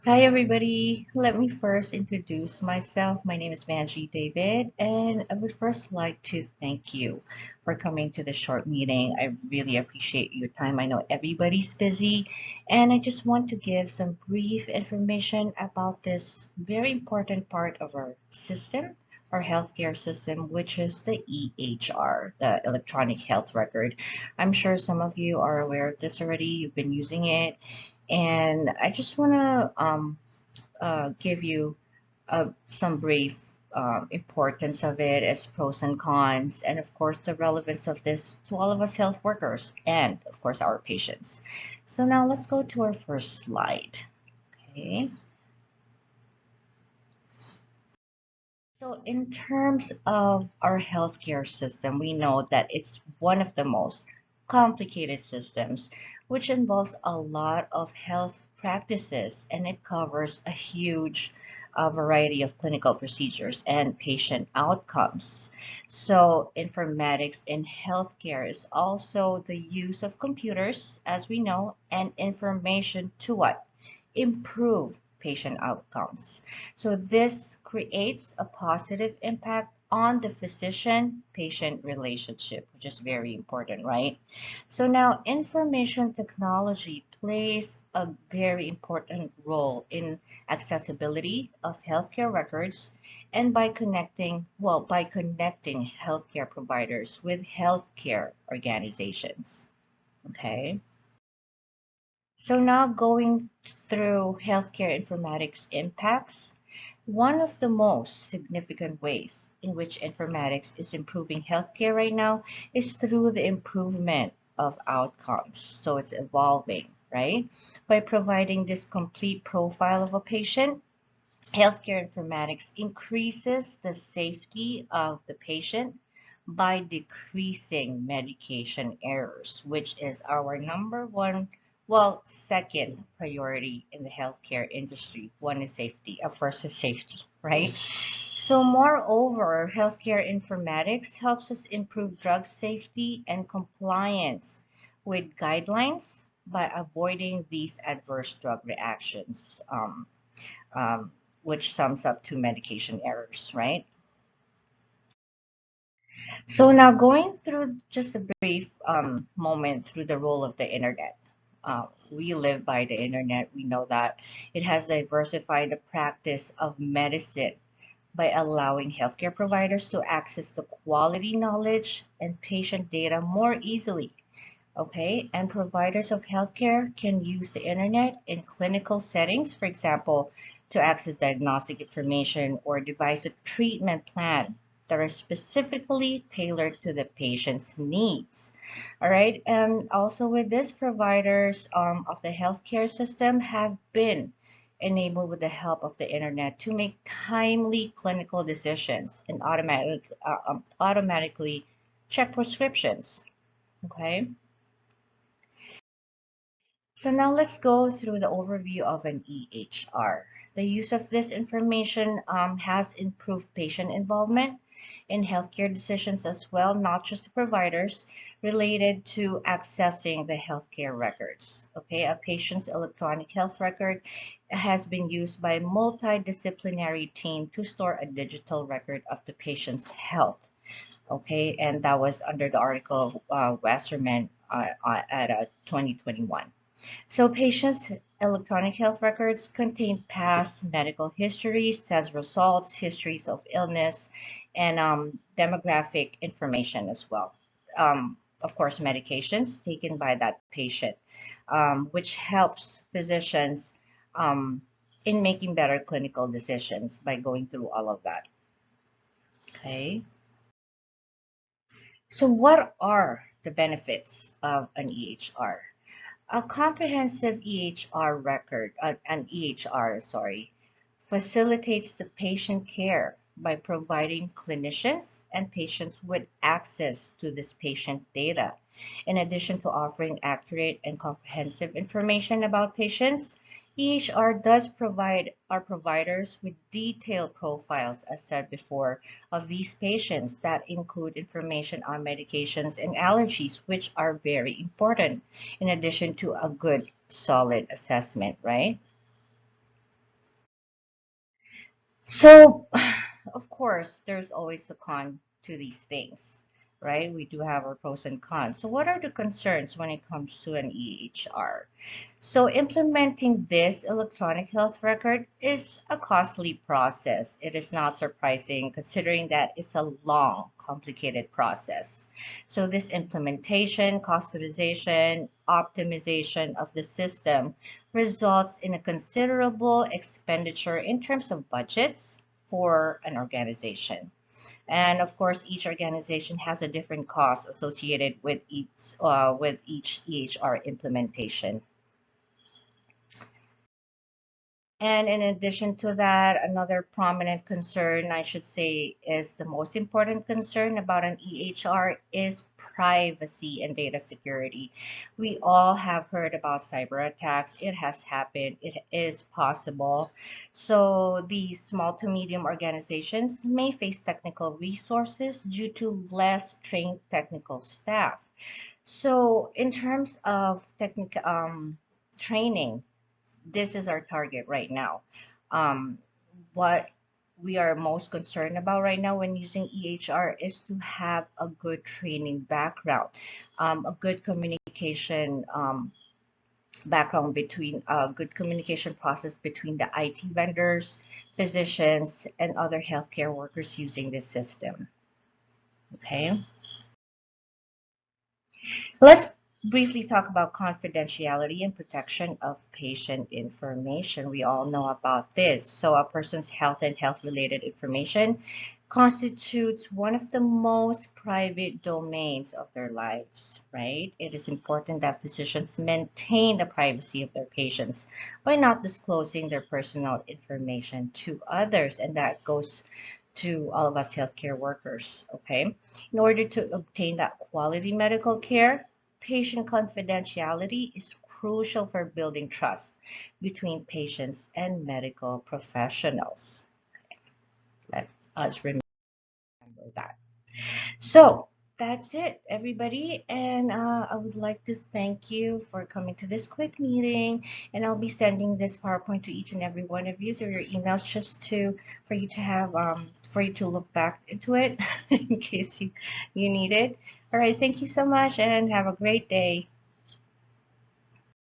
Hi, everybody. Let me first introduce myself. My name is Manji David, and I would first like to thank you for coming to this short meeting. I really appreciate your time. I know everybody's busy, and I just want to give some brief information about this very important part of our system, our healthcare system, which is the EHR, the electronic health record. I'm sure some of you are aware of this already. You've been using it, and I just want to give you some brief importance of it as pros and cons, and of course the relevance of this to all of us health workers and of course our patients. So now let's go to our first slide. Okay. So in terms of our healthcare system, we know that it's one of the most complicated systems, which involves a lot of health practices, and it covers a huge variety of clinical procedures and patient outcomes. So informatics in healthcare is also the use of computers, as we know, and information to what? Improve patient outcomes. So this creates a positive impact on the physician-patient relationship, which is very important, right? So now information technology plays a very important role in accessibility of healthcare records and by connecting healthcare providers with healthcare organizations. Okay. So now going through healthcare informatics impacts, one of the most significant ways in which informatics is improving healthcare right now is through the improvement of outcomes. So it's evolving, right? By providing this complete profile of a patient, healthcare informatics increases the safety of the patient by decreasing medication errors, which is our number one, well, second priority in the healthcare industry. One is safety, first is safety, right? So moreover, healthcare informatics helps us improve drug safety and compliance with guidelines by avoiding these adverse drug reactions. Um, which sums up to medication errors, right? So now going through just a brief moment through the role of the internet. We live by the internet. We know that it has diversified the practice of medicine by allowing healthcare providers to access the quality knowledge and patient data more easily. Okay, and providers of healthcare can use the internet in clinical settings, for example, to access diagnostic information or devise a treatment plan that are specifically tailored to the patient's needs. All right, and also with this, providers of the healthcare system have been enabled with the help of the internet to make timely clinical decisions and automatically check prescriptions. Okay. So now let's go through the overview of an EHR. The use of this information has improved patient involvement in healthcare decisions as well, not just the providers, related to accessing the healthcare records. Okay, a patient's electronic health record has been used by a multidisciplinary team to store a digital record of the patient's health. Okay, and that was under the article of Wasserman at 2021. So patients' electronic health records contain past medical histories, test results, histories of illness, and demographic information as well. Of course, medications taken by that patient, which helps physicians in making better clinical decisions by going through all of that. Okay. So what are the benefits of an EHR? A comprehensive EHR record, an EHR, sorry, facilitates the patient care by providing clinicians and patients with access to this patient data. In addition to offering accurate and comprehensive information about patients, EHR does provide our providers with detailed profiles, as said before, of these patients that include information on medications and allergies, which are very important, in addition to a good, solid assessment, right? So, of course, there's always a con to these things, right? We do have our pros and cons. So, what are the concerns when it comes to an EHR? So, implementing this electronic health record is a costly process. It is not surprising considering that it's a long, complicated process. So, this implementation, customization, optimization of the system results in a considerable expenditure in terms of budgets for an organization. And of course, each organization has a different cost associated with each EHR implementation. And in addition to that, another prominent concern, I should say, is the most important concern about an EHR is privacy and data security. We all have heard about cyber attacks. It has happened. It is possible. So these small to medium organizations may face technical resources due to less trained technical staff. So in terms of technical training, this is our target right now. Um, what we are most concerned about right now when using EHR is to have a good training background, a good communication background between a good communication process between the IT vendors, physicians, and other healthcare workers using this system. Okay. Let's briefly talk about confidentiality and protection of patient information. We all know about this. So, a person's health and health related information constitutes one of the most private domains of their lives, right? It is important that physicians maintain the privacy of their patients by not disclosing their personal information to others. And that goes to all of us healthcare workers, okay? In order to obtain that quality medical care, patient confidentiality is crucial for building trust between patients and medical professionals. Let us remember that. So that's it, everybody. And I would like to thank you for coming to this quick meeting. And I'll be sending this PowerPoint to each and every one of you through your emails, just to for you to have for you to look back into it in case you need it. All right, thank you so much, and have a great day.